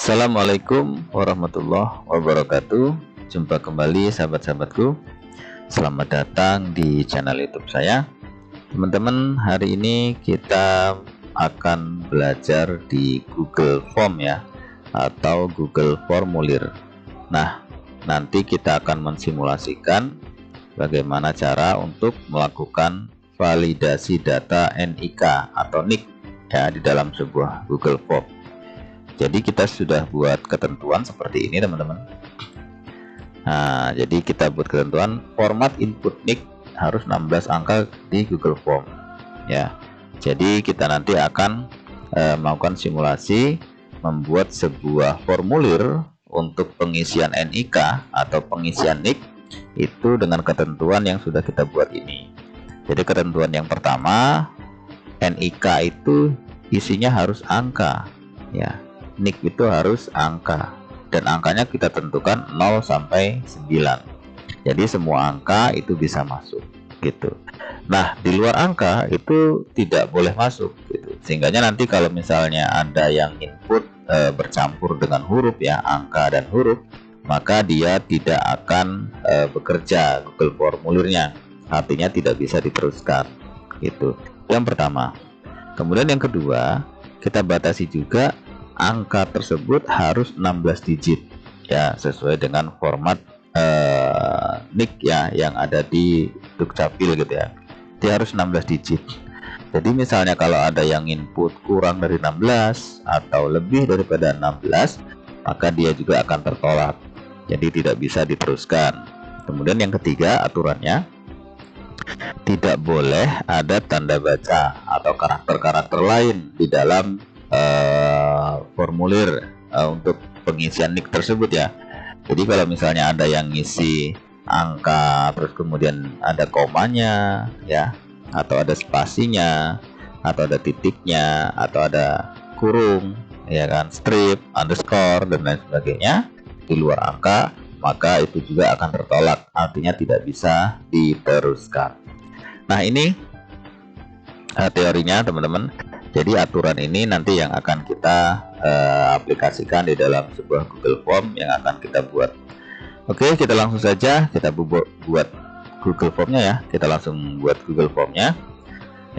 Assalamualaikum warahmatullahi wabarakatuh. Jumpa kembali sahabat-sahabatku. Selamat datang di channel YouTube saya. Teman-teman, hari ini kita akan belajar di Google Form ya, atau Google Formulir. Nah, nanti kita akan mensimulasikan bagaimana cara untuk melakukan validasi data NIK atau NIK ya di dalam sebuah Google Form. Jadi kita sudah buat ketentuan seperti ini teman-teman. Nah, jadi kita buat ketentuan format input NIK harus 16 angka di Google Form ya. Jadi kita nanti akan melakukan simulasi membuat sebuah formulir untuk pengisian NIK atau pengisian NIK itu dengan ketentuan yang sudah kita buat ini. Jadi ketentuan yang pertama, NIK itu isinya harus angka ya. NIK itu harus angka, dan angkanya kita tentukan 0 sampai 9. Jadi semua angka itu bisa masuk gitu. Nah, di luar angka itu tidak boleh masuk gitu. Sehingga nanti kalau misalnya ada yang input bercampur dengan huruf ya, angka dan huruf, maka dia tidak akan bekerja Google Formulirnya. Artinya tidak bisa diteruskan gitu. Yang pertama. Kemudian yang kedua, kita batasi juga angka tersebut harus 16 digit ya, sesuai dengan format NIK ya yang ada di Dukcapil gitu ya. Dia harus 16 digit. Jadi misalnya kalau ada yang input kurang dari 16 atau lebih daripada 16, maka dia juga akan tertolak. Jadi tidak bisa diteruskan. Kemudian yang ketiga, aturannya tidak boleh ada tanda baca atau karakter-karakter lain di dalam formulir untuk pengisian NIK tersebut ya. Jadi kalau misalnya ada yang ngisi angka terus kemudian ada komanya ya, atau ada spasinya, atau ada titiknya, atau ada kurung ya kan, strip, underscore dan lain sebagainya di luar angka, maka itu juga akan tertolak, artinya tidak bisa diteruskan. Nah, ini teorinya teman-teman. Jadi aturan ini nanti yang akan kita aplikasikan di dalam sebuah Google Form yang akan kita buat. Oke, kita langsung saja kita buat Google Formnya ya. Kita langsung buat Google Formnya.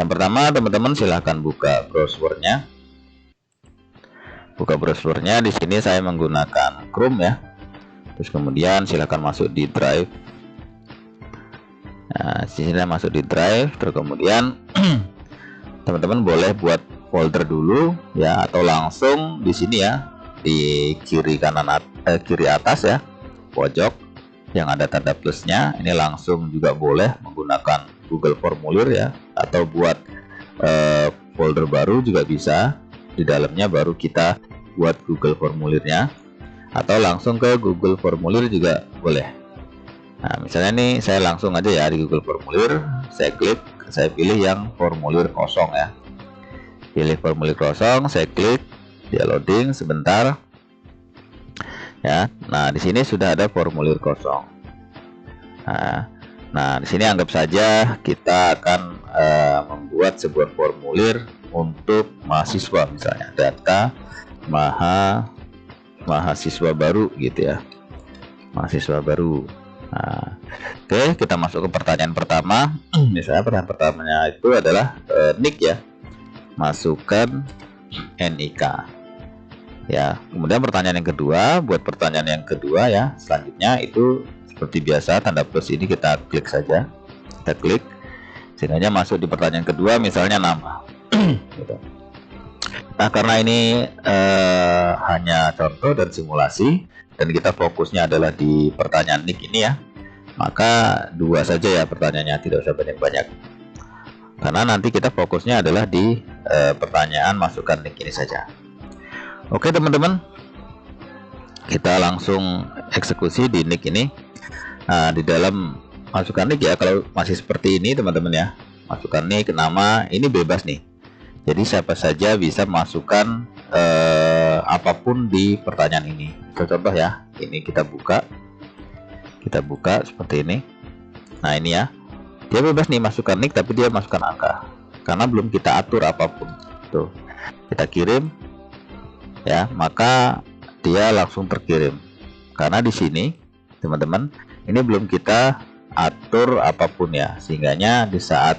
Yang pertama teman-teman silahkan buka browsernya. Buka browsernya, di sini saya menggunakan Chrome ya. Terus kemudian silahkan masuk di Drive. Nah, di sini masuk di Drive. Terus kemudian teman-teman boleh buat folder dulu ya, atau langsung di sini ya, di kiri atas ya, pojok yang ada tanda plusnya, ini langsung juga boleh menggunakan Google Formulir ya, atau buat folder baru juga bisa. Di dalamnya baru kita buat Google Formulirnya, atau langsung ke Google Formulir juga boleh. Nah, misalnya nih saya langsung aja ya di Google Formulir, saya klik, saya pilih yang formulir kosong ya. Pilih formulir kosong, saya klik, dia loading sebentar. Ya. Nah, di sini sudah ada formulir kosong. Nah, di sini anggap saja kita akan membuat sebuah formulir untuk mahasiswa, misalnya data mahasiswa baru gitu ya. Mahasiswa baru. Nah, oke, kita masuk ke pertanyaan pertama. Misalnya pertanyaan pertamanya itu adalah NIK ya, masukkan NIK ya. Kemudian pertanyaan yang kedua, buat pertanyaan yang kedua ya, selanjutnya itu seperti biasa tanda plus ini kita klik saja, kita klik sehingga masuk di pertanyaan kedua, misalnya nama. Gitu. Nah, karena ini hanya contoh dan simulasi, dan kita fokusnya adalah di pertanyaan NIK ini ya, maka dua saja ya pertanyaannya, tidak usah banyak-banyak, karena nanti kita fokusnya adalah di pertanyaan masukkan NIK ini saja. Oke teman-teman, kita langsung eksekusi di NIK ini. Nah, di dalam masukkan NIK ya, kalau masih seperti ini teman-teman ya, masukkan NIK, nama, ini bebas nih. Jadi siapa saja bisa masukkan apapun di pertanyaan ini. Contoh ya, ini kita buka seperti ini. Nah, ini ya, dia bebas nih masukkan NIK, tapi dia masukkan angka karena belum kita atur apapun. Tuh, kita kirim ya, maka dia langsung terkirim. Karena di sini teman-teman, ini belum kita atur apapun ya, sehingganya di saat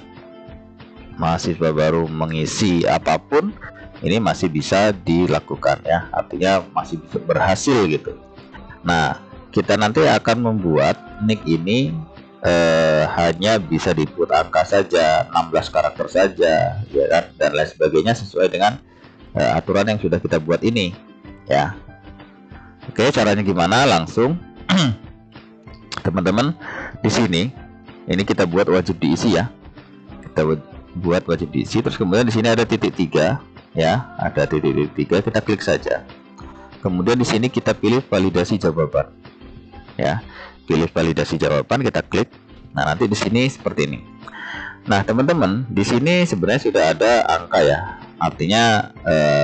mahasiswa baru mengisi apapun ini masih bisa dilakukan ya, artinya masih bisa berhasil gitu. Nah, kita nanti akan membuat nick ini hanya bisa diinput angka saja, 16 karakter saja ya kan, dan lain sebagainya sesuai dengan aturan yang sudah kita buat ini ya. Oke, caranya gimana? Langsung teman-teman, di sini ini kita buat wajib diisi ya. Kita buat wajib diisi, terus kemudian di sini ada titik 3 ya, ada titik 3, kita klik saja. Kemudian di sini kita pilih validasi jawaban ya. Pilih validasi jawaban, kita klik. Nah, nanti di sini seperti ini. Nah, teman-teman, di sini sebenarnya sudah ada angka ya. Artinya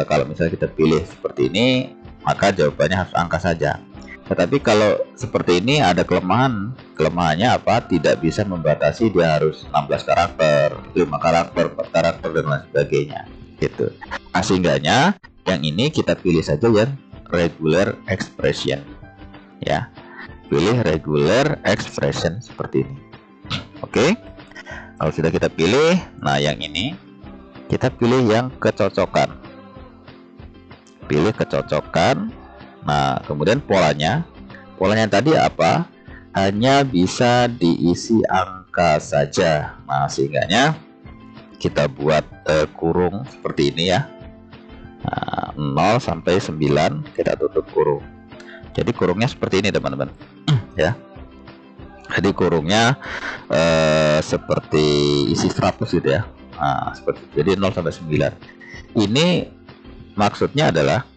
kalau misalnya kita pilih seperti ini, maka jawabannya harus angka saja. Tetapi kalau seperti ini ada kelemahan. Kelemahannya apa? Tidak bisa membatasi, dia harus 16 karakter, 5 karakter, 4 karakter dan lain sebagainya gitu. Nah, sehingganya yang ini kita pilih saja yang regular expression ya. Pilih regular expression seperti ini. Oke. Kalau sudah kita pilih, nah yang ini kita pilih yang kecocokan. Pilih kecocokan. Nah, kemudian polanya tadi apa? Hanya bisa diisi angka saja. Nah, sehingganya kita buat kurung seperti ini ya. Nah, 0 sampai 9 kita tutup kurung. Jadi kurungnya seperti ini teman-teman ya. Jadi kurungnya seperti isi 100 gitu ya. Nah, seperti itu. Jadi 0 sampai 9. Ini maksudnya adalah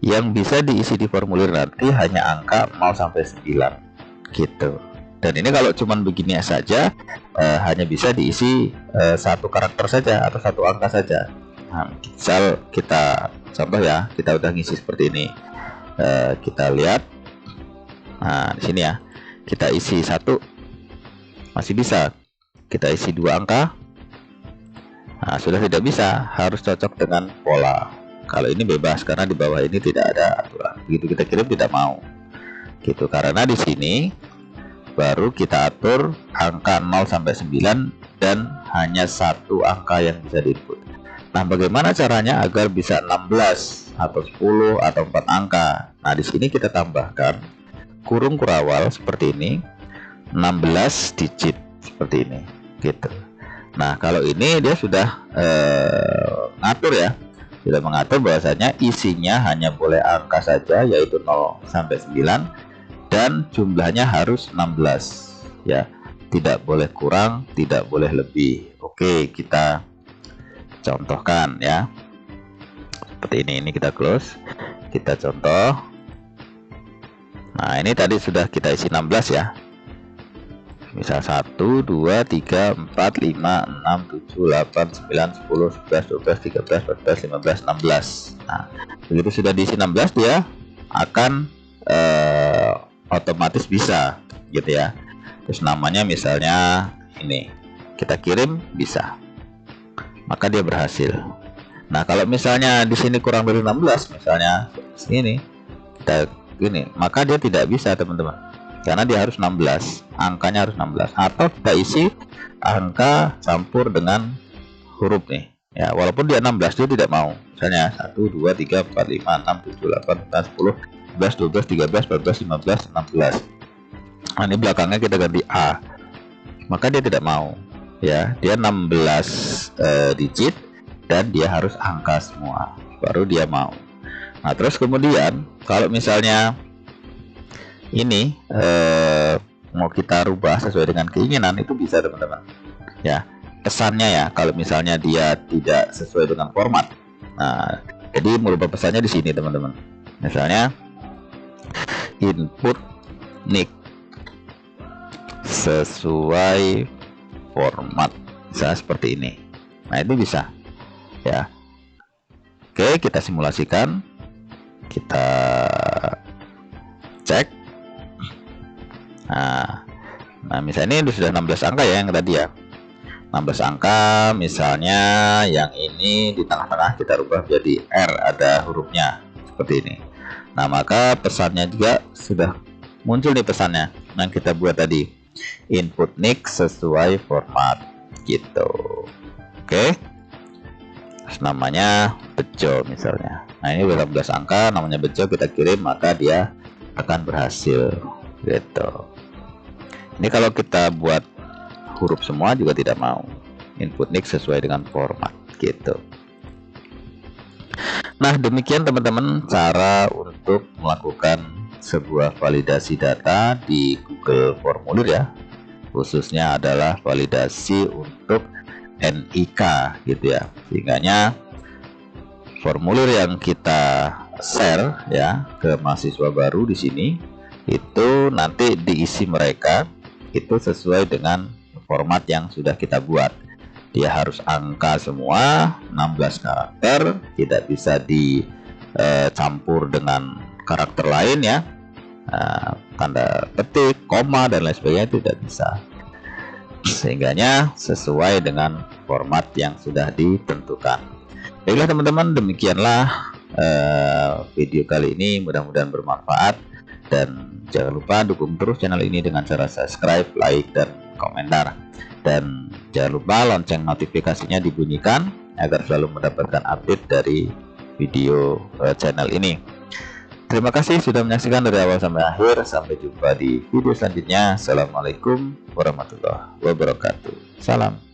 yang bisa diisi di formulir nanti hanya angka 0 sampai 9 gitu. Dan ini kalau cuman begini saja hanya bisa diisi satu karakter saja atau satu angka saja. Nah, misal kita contoh ya, kita udah ngisi seperti ini. Kita lihat. Nah, di sini ya. Kita isi 1 masih bisa. Kita isi 2 angka. Nah, sudah tidak bisa, harus cocok dengan pola. Kalau ini bebas karena di bawah ini tidak ada aturan. Begitu kita kirim tidak mau. Gitu, karena di sini baru kita atur angka 0 sampai 9 dan hanya satu angka yang bisa diinput. Nah, bagaimana caranya agar bisa 16 atau 10 atau 4 angka? Nah, di sini kita tambahkan kurung kurawal seperti ini, 16 digit seperti ini gitu. Nah, kalau ini dia sudah ngatur ya, sudah mengatur bahwasanya isinya hanya boleh angka saja, yaitu 0 sampai 9 dan jumlahnya harus 16 ya, tidak boleh kurang, tidak boleh lebih. Oke, kita contohkan ya, seperti ini kita close, kita contoh. Nah, ini tadi sudah kita isi 16 ya, misal 1, 2, 3, 4, 5, 6, 7, 8, 9, 10, 11, 12, 13, 14, 15, 16. Nah, begitu sudah diisi 16 dia akan otomatis bisa gitu ya. Terus namanya misalnya ini, kita kirim bisa, maka dia berhasil. Nah, kalau misalnya di sini kurang dari 16, misalnya sini kita ini, maka dia tidak bisa teman-teman, karena dia harus 16, angkanya harus 16, atau kita isi angka campur dengan huruf nih ya, walaupun dia 16 dia tidak mau, misalnya 1, 2, 3, 4, 5, 6, 7, 8, 9, 10, 11, 12, 13, 14, 15, 16. Nah, ini belakangnya kita ganti A, maka dia tidak mau ya, dia 16 digit dan dia harus angka semua, baru dia mau. Nah, terus kemudian kalau misalnya ini mau kita rubah sesuai dengan keinginan, itu bisa teman-teman ya, pesannya ya. Kalau misalnya dia tidak sesuai dengan format, nah jadi merubah pesannya di sini teman-teman, misalnya input nick sesuai format, misalnya seperti ini. Nah, itu bisa ya. Oke, kita simulasikan, kita cek. Nah, misalnya ini sudah 16 angka ya, yang tadi ya 16 angka. Misalnya yang ini di tengah-tengah kita rubah jadi R, ada hurufnya seperti ini. Nah, maka pesannya juga sudah muncul nih pesannya yang kita buat tadi, input nick sesuai format gitu. Oke, namanya Bejo misalnya. Nah, ini 18 angka, namanya Bejo, kita kirim maka dia akan berhasil gitu. Ini kalau kita buat huruf semua juga tidak mau, input nick sesuai dengan format gitu. Nah, demikian teman-teman cara untuk melakukan sebuah validasi data di Google Formulir ya, khususnya adalah validasi untuk NIK gitu ya, sehingga formulir yang kita share ya ke mahasiswa baru di sini itu nanti diisi mereka itu sesuai dengan format yang sudah kita buat. Dia harus angka semua, 16 karakter, tidak bisa dicampur dengan karakter lain ya, tanda petik, koma dan lain sebagainya tidak bisa, sehingganya sesuai dengan format yang sudah ditentukan. Baiklah teman-teman, demikianlah video kali ini, mudah-mudahan bermanfaat, dan jangan lupa dukung terus channel ini dengan cara subscribe, like, dan komentar, dan jangan lupa lonceng notifikasinya dibunyikan agar selalu mendapatkan update dari video channel ini. Terima kasih sudah menyaksikan dari awal sampai akhir. Sampai jumpa di video selanjutnya. Assalamualaikum warahmatullahi wabarakatuh. Salam.